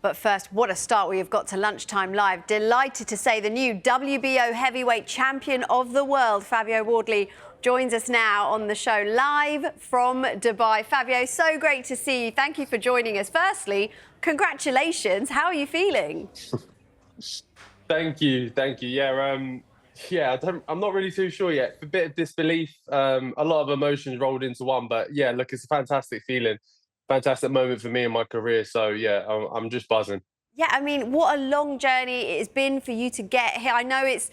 But first, what a start we've got to Lunchtime Live. Delighted to say the new WBO heavyweight champion of the world, Fabio Wardley, joins us now on the show live from Dubai. Fabio, so great to see you. Thank you for joining us. Firstly, congratulations. How are you feeling? Thank you. Yeah, I'm not really too sure yet. A bit of disbelief, a lot of emotions rolled into one. But yeah, look, it's a fantastic feeling, fantastic moment for me in my career. So yeah, I'm just buzzing. Yeah, I mean, what a long journey it has been for you to get here. I know it's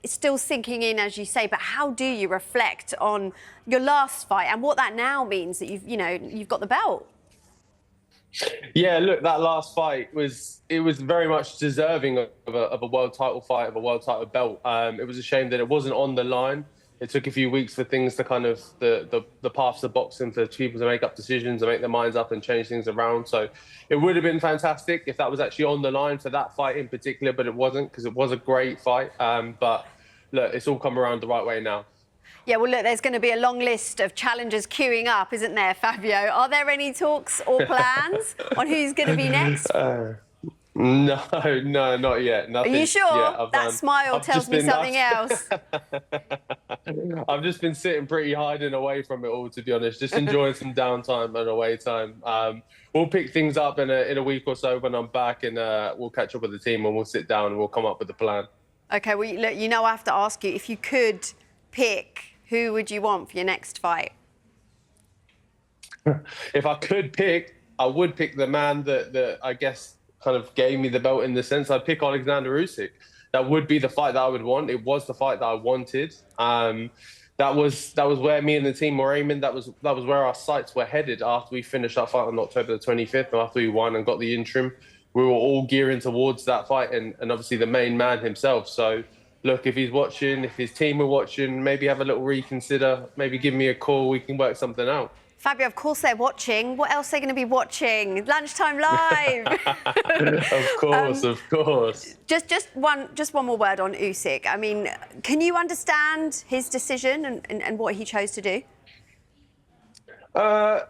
still sinking in, as you say, but how do you reflect on your last fight and what that now means that you've got the belt? Yeah, look, that last fight was very much deserving of a world title fight, of a world title belt. It was a shame that it wasn't on the line. It took a few weeks for things to kind of the paths of boxing for people to make up decisions and make their minds up and change things around. So it would have been fantastic if that was actually on the line for that fight in particular, but it wasn't, because it was a great fight. But look, it's all come around the right way now. Yeah, well, look, there's going to be a long list of challengers queuing up, isn't there, Fabio? Are there any talks or plans on who's going to be next? No, not yet. Nothing. Are you sure? Yeah, that smile tells me something else. I've just been sitting pretty hiding away from it all, to be honest, just enjoying some downtime and away time. We'll pick things up in a week or so when I'm back, and we'll catch up with the team and we'll sit down and we'll come up with a plan. Okay, well, look, I have to ask you, if you could pick, who would you want for your next fight? If I could pick, I would pick the man that I guess kind of gave me the belt, in the sense I'd pick Oleksandr Usyk. That would be the fight that I would want. It was the fight that I wanted. That was where me and the team were aiming. That was where our sights were headed after we finished our fight on October the 25th, and after we won and got the interim. We were all gearing towards that fight, and obviously the main man himself. So look, if he's watching, if his team are watching, maybe have a little reconsider, maybe give me a call, we can work something out. Fabio, of course they're watching. What else are they going to be watching? Lunchtime Live. Of course. Just one more word on Usyk. I mean, can you understand his decision and what he chose to do? I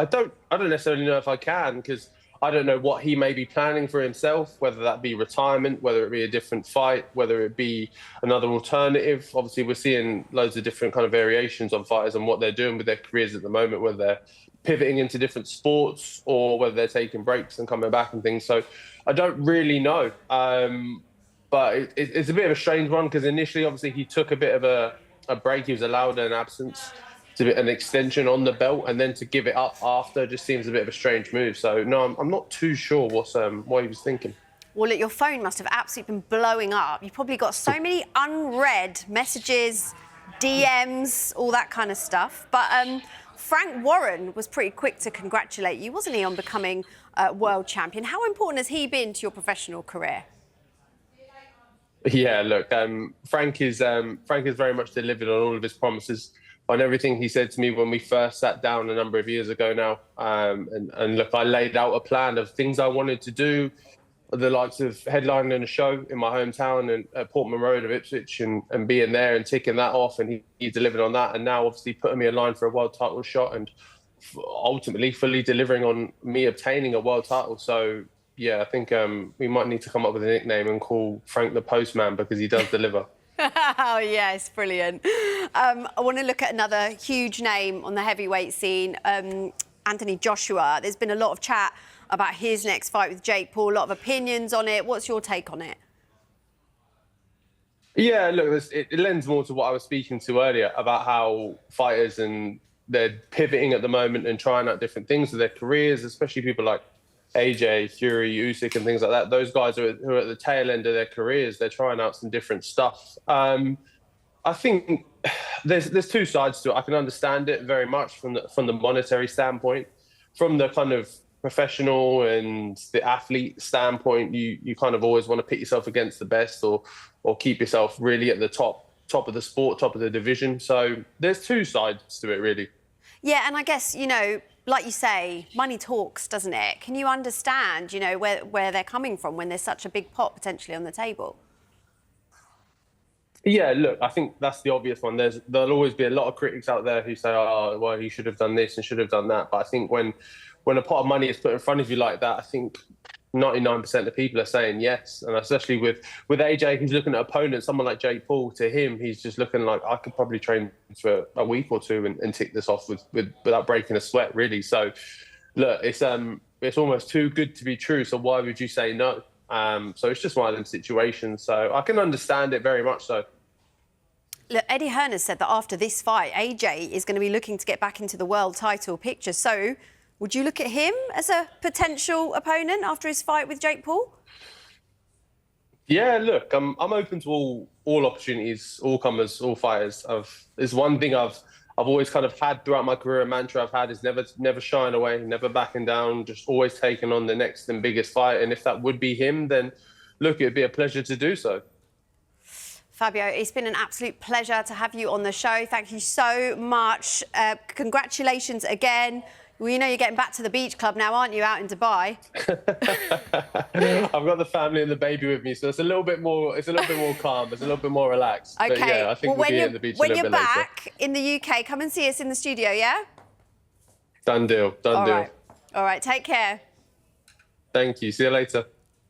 don't necessarily know if I can, because I don't know what he may be planning for himself, whether that be retirement, whether it be a different fight, whether it be another alternative. Obviously, we're seeing loads of different kind of variations on fighters and what they're doing with their careers at the moment, whether they're pivoting into different sports or whether they're taking breaks and coming back and things. So I don't really know. But it's a bit of a strange one, because initially, obviously, he took a bit of a break. He was allowed an absence, an extension on the belt, and then to give it up after just seems a bit of a strange move. So no, I'm not too sure what he was thinking. Well, look, your phone must have absolutely been blowing up. You've probably got so many unread messages, DMs, all that kind of stuff. But Frank Warren was pretty quick to congratulate you, wasn't he, on becoming world champion? How important has he been to your professional career? Yeah, look, Frank is very much delivered on all of his promises, on everything he said to me when we first sat down a number of years ago now. And look, I laid out a plan of things I wanted to do, the likes of headlining a show in my hometown and at Portman Road of Ipswich, and being there and ticking that off, and he delivered on that, and now obviously putting me in line for a world title shot, and ultimately fully delivering on me obtaining a world title. So yeah, I think we might need to come up with a nickname and call Frank the Postman, because he does deliver. Oh, yes, brilliant. I want to look at another huge name on the heavyweight scene, Anthony Joshua. There's been a lot of chat about his next fight with Jake Paul, a lot of opinions on it. What's your take on it? Yeah, look, it lends more to what I was speaking to earlier about how fighters, and they're pivoting at the moment and trying out different things with their careers, especially people like AJ, Fury, Usyk and things like that. Those guys who are at the tail end of their careers, they're trying out some different stuff. I think there's two sides to it. I can understand it very much from the monetary standpoint. From the kind of professional and the athlete standpoint, you kind of always want to pit yourself against the best, or keep yourself really at the top of the sport, top of the division. So there's two sides to it, really. Yeah, and I guess, like you say, money talks, doesn't it? Can you understand, where they're coming from when there's such a big pot potentially on the table? Yeah, look, I think that's the obvious one. There'll always be a lot of critics out there who say, oh, well, he should have done this and should have done that. But I think when when a pot of money is put in front of you like that, I think 99% of the people are saying yes. And especially with AJ, he's looking at opponents, someone like Jake Paul. To him, he's just looking like, I could probably train for a week or two and tick this off without breaking a sweat, really. So, look, it's almost too good to be true. So why would you say no? So it's just one of them situations. So I can understand it very much so. Look, Eddie Hearn has said that after this fight, AJ is going to be looking to get back into the world title picture. So would you look at him as a potential opponent after his fight with Jake Paul? Yeah, look, I'm open to all opportunities, all comers, all fighters. There's one thing I've always kind of had throughout my career, a mantra I've had is never shying away, never backing down, just always taking on the next and biggest fight. And if that would be him, then look, it'd be a pleasure to do so. Fabio, it's been an absolute pleasure to have you on the show. Thank you so much. Congratulations again. Well, you know you're getting back to the beach club now, aren't you, out in Dubai? I've got the family and the baby with me, so it's a little bit more calm. It's a little bit more relaxed. Okay. But yeah, I think we'll be at the beach a little bit later. When you're back in the UK, come and see us in the studio, yeah? Done deal. Done deal. All right. Take care. Thank you. See you later.